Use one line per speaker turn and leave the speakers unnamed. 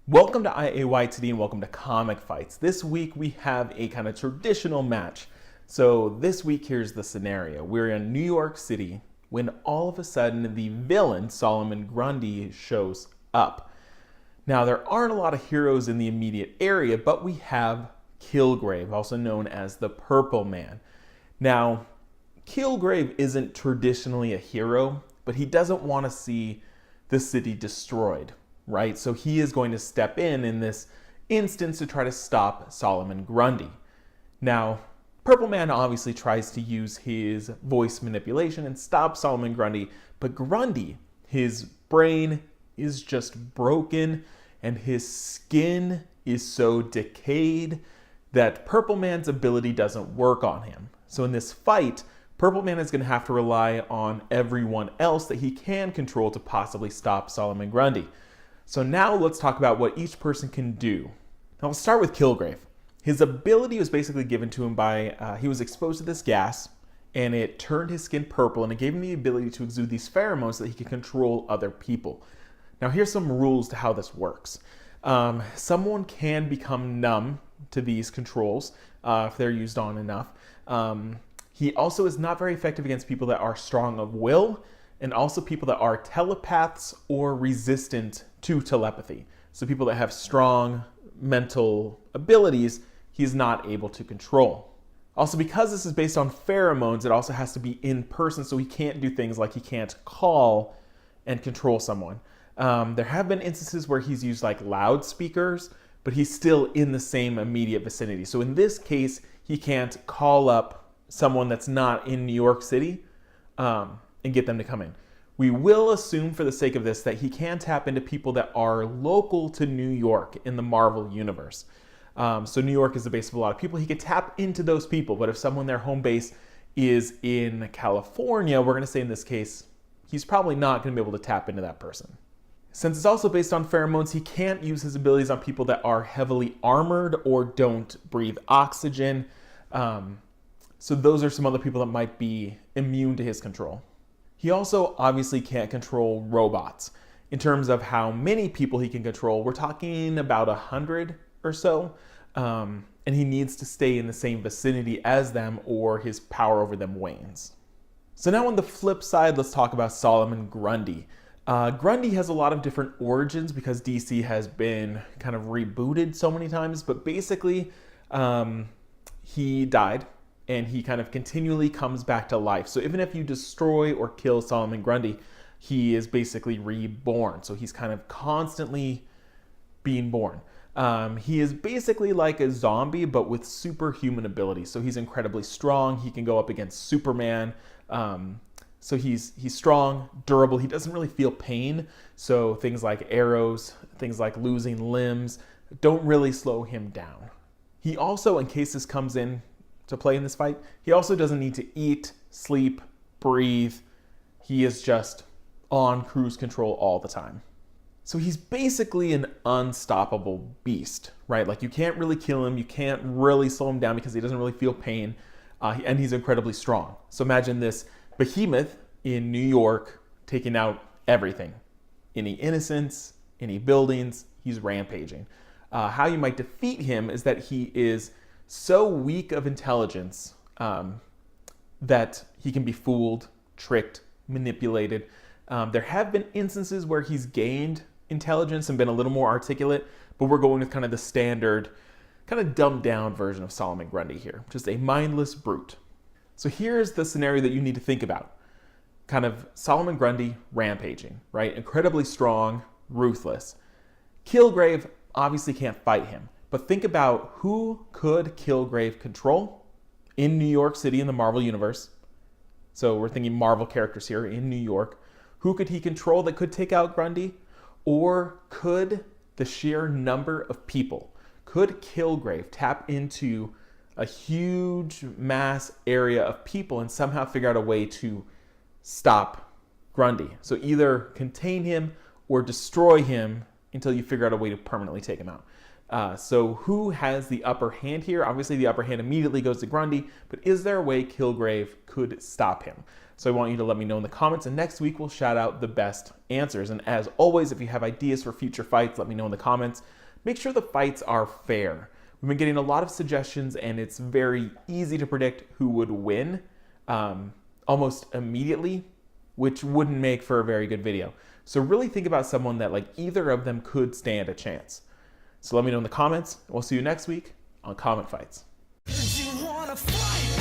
Welcome to IAYTD and welcome to Comic Fights. This week we have a kind of traditional match. So this week here's the scenario. We're in New York City when all of a sudden the villain, Solomon Grundy, shows up. Now there aren't a lot of heroes in the immediate area, but we have Kilgrave, also known as the Purple Man. Now, Kilgrave isn't traditionally a hero, but he doesn't want to see the city destroyed. Right? So he is going to step in this instance to try to stop Solomon Grundy. Now, Purple Man obviously tries to use his voice manipulation and stop Solomon Grundy, but Grundy, his brain is just broken and his skin is so decayed that Purple Man's ability doesn't work on him. So in this fight, Purple Man is going to have to rely on everyone else that he can control to possibly stop Solomon Grundy. So now let's talk about what each person can do. Now I'll start with Kilgrave. His ability was basically given to him by, he was exposed to this gas and it turned his skin purple and it gave him the ability to exude these pheromones so that he could control other people. Now here's some rules to how this works. Someone can become numb to these controls if they're used on enough. He also is not very effective against people that are strong of will and also people that are telepaths or resistant to telepathy. So people that have strong mental abilities, he's not able to control. Also, because this is based on pheromones, it also has to be in person, so he can't do things like he can't call and control someone. There have been instances where he's used like loudspeakers, but he's still in the same immediate vicinity. So in this case, he can't call up someone that's not in New York City and get them to come in. We will assume for the sake of this that he can tap into people that are local to New York in the Marvel universe. So New York is the base of a lot of people. He could tap into those people, but if someone, their home base is in California, we're going to say in this case, he's probably not going to be able to tap into that person. Since it's also based on pheromones, he can't use his abilities on people that are heavily armored or don't breathe oxygen. So those are some other people that might be immune to his control. He also obviously can't control robots. In terms of how many people he can control, we're talking about 100 or so, and he needs to stay in the same vicinity as them or his power over them wanes. So now on the flip side, let's talk about Solomon Grundy. Grundy has a lot of different origins because DC has been kind of rebooted so many times, but basically he died and he kind of continually comes back to life. So even if you destroy or kill Solomon Grundy, he is basically reborn. So he's kind of constantly being born. He is basically like a zombie, but with superhuman abilities. So he's incredibly strong. He can go up against Superman. So he's strong, durable. He doesn't really feel pain. So things like arrows, things like losing limbs don't really slow him down. He also, in case this comes in to play in this fight, he also doesn't need to eat, sleep, breathe. He is just on cruise control all the time. So he's basically an unstoppable beast, right? Like you can't really kill him. You can't really slow him down because he doesn't really feel pain. And he's incredibly strong. So imagine this behemoth in New York taking out everything. Any innocents, any buildings, he's rampaging. How you might defeat him is that he is so weak of intelligence that he can be fooled, tricked, manipulated. There have been instances where he's gained intelligence and been a little more articulate, but we're going with kind of the standard, kind of dumbed down version of Solomon Grundy here. Just a mindless brute. So here's the scenario that you need to think about. Kind of Solomon Grundy rampaging, right? Incredibly strong, ruthless. Kilgrave obviously can't fight him. But think about who could Kilgrave control in New York City in the Marvel universe. So we're thinking Marvel characters here in New York. Who could he control that could take out Grundy? Or could the sheer number of people, could Kilgrave tap into a huge mass area of people and somehow figure out a way to stop Grundy? So either contain him or destroy him until you figure out a way to permanently take him out. So who has the upper hand here? Obviously the upper hand immediately goes to Grundy, but is there a way Kilgrave could stop him? So I want you to let me know in the comments, and next week we'll shout out the best answers. And as always, if you have ideas for future fights, let me know in the comments. Make sure the fights are fair. We've been getting a lot of suggestions, and it's very easy to predict who would win almost immediately, which wouldn't make for a very good video. So really think about someone that like either of them could stand a chance. So let me know in the comments. We'll see you next week on Comic Fights.
You wanna fight?